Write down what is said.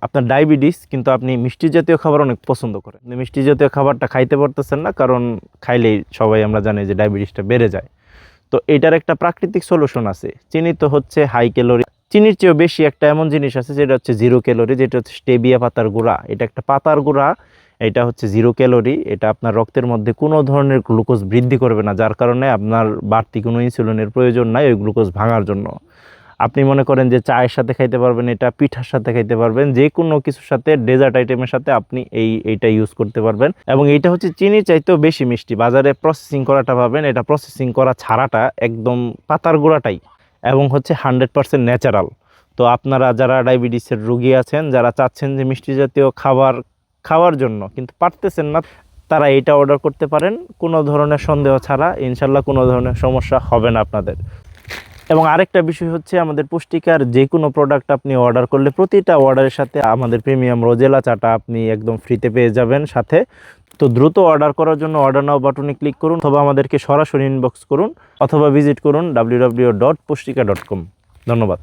আপনার ডায়াবেটিস কিন্তু আপনি মিষ্টি জাতীয় খাবার অনেক পছন্দ করেন, কিন্তু মিষ্টি জাতীয় খাবারটা খাইতে পারতেছেন না, কারণ খাইলেই সবাই আমরা জানি যে ডায়াবেটিসটা বেড়ে যায়। তো এটার একটা প্রাকৃতিক সলিউশন আছে। চিনি তো হচ্ছে হাই ক্যালোরি, চিনির চেয়েও বেশি একটা এমন জিনিস আছে যেটা হচ্ছে জিরো ক্যালোরি, যেটা হচ্ছে স্টেভিয়া পাতার গুঁড়া। এটা একটা পাতার গুঁড়া, এটা হচ্ছে জিরো ক্যালোরি। এটা আপনার রক্তের মধ্যে কোনো ধরনের গ্লুকোজ বৃদ্ধি করবে না, যার কারণে আপনার বাড়তি কোনো ইনসুলিনের প্রয়োজন নাই ওই গ্লুকোজ ভাঙার জন্য। আপনি মনে করেন যে চায়ের সাথে খাইতে পারবেন, এটা পিঠার সাথে খাইতে পারবেন, যে কোনো কিছুর সাথে, ডেজার্ট আইটেমের সাথে আপনি এইটা ইউজ করতে পারবেন। এবং এইটা হচ্ছে চিনি চাইতেও বেশি মিষ্টি। বাজারে প্রসেসিং করাটা পাবেন, এটা প্রসেসিং করা ছাড়াটা একদম পাতার গুঁড়াটাই, এবং হচ্ছে 100% ন্যাচারাল। তো আপনারা যারা ডায়াবেটিসের রোগী আছেন, যারা চাচ্ছেন যে মিষ্টি জাতীয় খাবার খাওয়ার জন্য কিন্তু পারতেছেন না, তারা এটা অর্ডার করতে পারেন কোনো ধরনের সন্দেহ ছাড়া। ইনশাল্লাহ কোনো ধরনের সমস্যা হবে না আপনাদের। এবং আরেকটা বিষয় হচ্ছে, আমাদের পুষ্টিকার যে কোনো প্রোডাক্ট আপনি অর্ডার করলে প্রতিটা অর্ডারের সাথে আমাদের প্রিমিয়াম রোজেলা চাটা আপনি একদম ফ্রিতে পেয়ে যাবেন সাথে। তো দ্রুত অর্ডার করার জন্য অর্ডার নাও বাটনে ক্লিক করুন, অথবা আমাদেরকে সরাসরি ইনবক্স করুন, অথবা ভিজিট করুন www.pushtika.com। ধন্যবাদ।